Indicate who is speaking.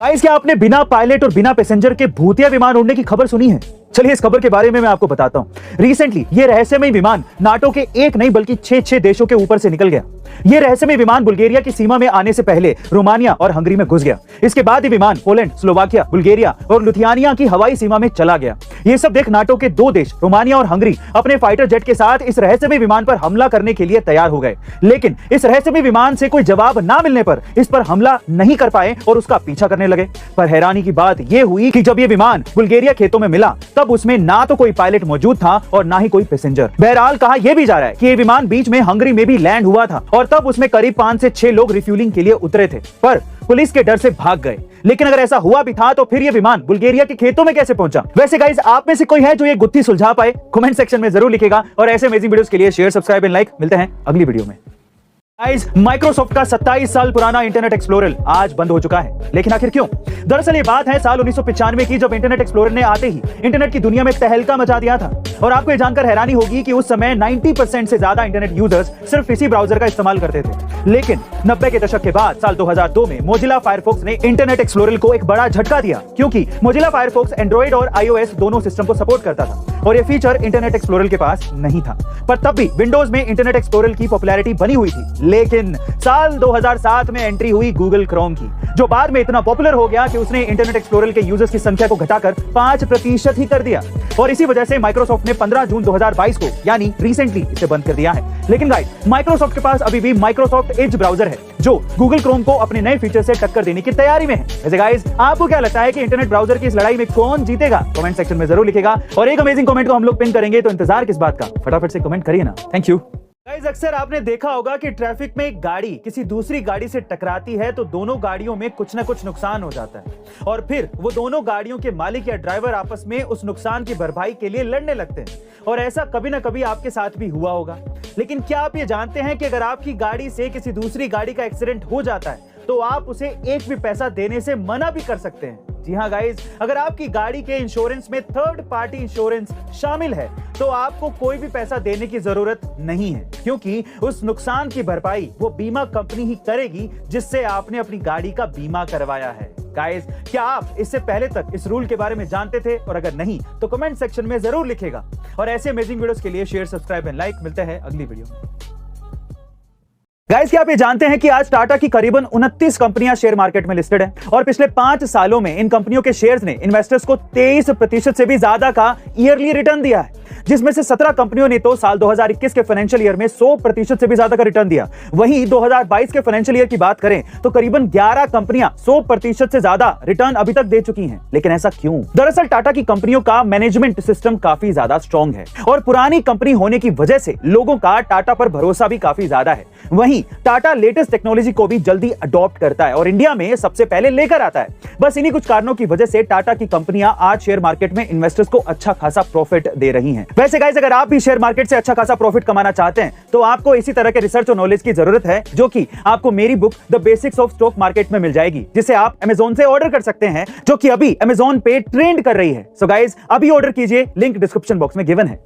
Speaker 1: Guys, क्या आपने बिना पायलट और बिना पैसेंजर के भूतिया विमान उड़ने की खबर सुनी है? चलिए इस खबर के बारे में मैं आपको बताता हूं। रिसेंटली ये रहस्यमय विमान नाटो के एक नहीं बल्कि 6 देशों के ऊपर से निकल गया। ये रहस्यमय विमान बुल्गारिया की सीमा में आने से पहले रोमानिया और हंगरी में घुस गया। इसके बाद ये विमान पोलैंड, स्लोवाकिया, बुल्गारिया और लिथुआनिया की हवाई सीमा में चला गया। ये सब देख नाटो के 2 देश रोमानिया और हंगरी अपने फाइटर जेट के साथ इस रहस्यमय विमान पर हमला करने के लिए तैयार हो गए। लेकिन इस रहस्यमय विमान से कोई जवाब ना मिलने पर इस पर हमला नहीं कर पाए और उसका पीछा करने लगे। पर हैरानी की बात यह हुई कि जब ये विमान बुल्गारिया खेतों में मिला तब उसमें ना तो कोई पायलट मौजूद था और ना ही कोई पैसेंजर। बहरहाल कहा यह भी जा रहा है कि ये विमान बीच में हंगरी में भी लैंड हुआ था और तब उसमें करीब 5 से 6 लोग रिफ्यूलिंग के लिए उतरे थे, पर पुलिस के डर से भाग गए। लेकिन अगर ऐसा हुआ भी था तो फिर ये विमान बुल्गारिया के खेतों में कैसे पहुंचा? वैसे गाइस, आप में से कोई है जो ये गुत्थी सुलझा पाए? कमेंट सेक्शन में जरूर लिखेगा और ऐसे अमेजिंग वीडियोस के लिए शेयर, सब्सक्राइब एंड लाइक। मिलते हैं अगली वीडियो में। गाइस, माइक्रोसॉफ्ट का 27 साल पुराना इंटरनेट एक्सप्लोरर आज बंद हो चुका है। लेकिन आखिर क्यों? दरअसल ये बात है साल 1995 की, जब इंटरनेट एक्सप्लोरर ने आते ही इंटरनेट की दुनिया में तहलका मचा दिया था। और आपको ये जानकर हैरानी होगी कि उस समय 90% से ज्यादा इंटरनेट यूजर्स सिर्फ इसी ब्राउजर का इस्तेमाल करते थे। लेकिन 90 के दशक के बाद साल 2002 में मोजिला फायरफॉक्स ने इंटरनेट एक्सप्लोरर को एक बड़ा झटका दिया, क्योंकि मोजिला फायरफॉक्स एंड्रॉइड और iOS दोनों सिस्टम को सपोर्ट करता था और ये फीचर इंटरनेट एक्सप्लोरर के पास नहीं था। पर तब भी विंडोज में इंटरनेट एक्सप्लोरर की पॉपुलैरिटी बनी हुई थी। लेकिन साल 2007 में एंट्री हुई गूगल क्रोम की, जो बाद में इतना पॉपुलर हो गया कि उसने इंटरनेट एक्सप्लोरर के यूजर्स की संख्या को घटाकर 5% ही कर दिया। और इसी वजह से माइक्रोसॉफ्ट ने 15 जून 2022 को यानी रिसेंटली इसे बंद कर दिया है। लेकिन गाइस, माइक्रोसॉफ्ट के पास अभी भी माइक्रोसॉफ्ट एज ब्राउजर है, जो गूगल क्रोम को अपने नए फीचर से टक्कर देने की तैयारी में है। वैसे गाइस, आपको क्या लगता है कि इंटरनेट ब्राउजर की इस लड़ाई में कौन जीतेगा? कमेंट सेक्शन में जरूर लिखेगा और एक अमेजिंग कमेंट को हम लोग पिन करेंगे, तो इंतजार किस बात का? फटाफट से कमेंट करिए ना। Thank you. गाइस, अक्सर आपने देखा होगा कि ट्रैफिक में एक गाड़ी किसी दूसरी गाड़ी से टकराती है तो दोनों गाड़ियों में कुछ ना कुछ नुकसान हो जाता है और फिर वो दोनों गाड़ियों के मालिक या ड्राइवर आपस में उस नुकसान की भरपाई के लिए लड़ने लगते हैं। और ऐसा कभी ना कभी आपके साथ भी हुआ होगा। लेकिन क्या आप ये जानते हैं कि अगर आपकी गाड़ी से किसी दूसरी गाड़ी का एक्सीडेंट हो जाता है तो आप उसे एक भी पैसा देने से मना भी कर सकते हैं? जी हाँ गाइस, अगर आपकी गाड़ी के इंश्योरेंस में थर्ड पार्टी इंश्योरेंस शामिल है तो आपको कोई भी पैसा देने की जरूरत नहीं है, क्योंकि उस नुकसान की भरपाई वो बीमा कंपनी ही करेगी जिससे आपने अपनी गाड़ी का बीमा करवाया है। गाइस, क्या आप इससे पहले तक इस रूल के बारे में जानते थे? और अगर नहीं तो कमेंट सेक्शन में जरूर लिखेगा और ऐसे अमेजिंग वीडियोस के लिए शेयर, सब्सक्राइब एंड लाइक। मिलते हैं अगली वीडियो में। गाइस, क्या आप ये जानते हैं कि आज टाटा की करीबन 29 कंपनियां शेयर मार्केट में लिस्टेड हैं और पिछले 5 सालों में इन कंपनियों के शेयर्स ने इन्वेस्टर्स को 23% से भी ज्यादा का ईयरली रिटर्न दिया है, जिसमें से 17 कंपनियों ने तो साल 2021 के फाइनेंशियल ईयर में 100% से भी ज्यादा का रिटर्न दिया। वहीं 2022 के फाइनेंशियल ईयर की बात करें तो करीबन 11 कंपनियां 100% से ज्यादा रिटर्न अभी तक दे चुकी हैं। लेकिन ऐसा क्यों? दरअसल टाटा की कंपनियों का मैनेजमेंट सिस्टम काफी ज्यादा स्ट्रॉन्ग है और पुरानी कंपनी होने की वजह से लोगों का टाटा पर भरोसा भी काफी ज्यादा है। वहीं टाटा लेटेस्ट टेक्नोलॉजी को भी जल्दी अडॉप्ट करता है और इंडिया में सबसे पहले लेकर आता है। बस इन्हीं कुछ कारणों की वजह से टाटा की कंपनियां आज शेयर मार्केट में इन्वेस्टर्स को अच्छा खासा प्रॉफिट दे रही हैं। वैसे गाइस, अगर आप भी शेयर मार्केट से अच्छा खासा प्रॉफिट कमाना चाहते हैं तो आपको इसी तरह के रिसर्च और नॉलेज की जरूरत है, जो कि आपको मेरी book the basics of stock market में मिल जाएगी, जिसे आप Amazon से ऑर्डर कर सकते हैं, जो कि अभी Amazon पे ट्रेंड कर रही है। सो गाइस, अभी ऑर्डर कीजिए, लिंक डिस्क्रिप्शन बॉक्स में गिवन है।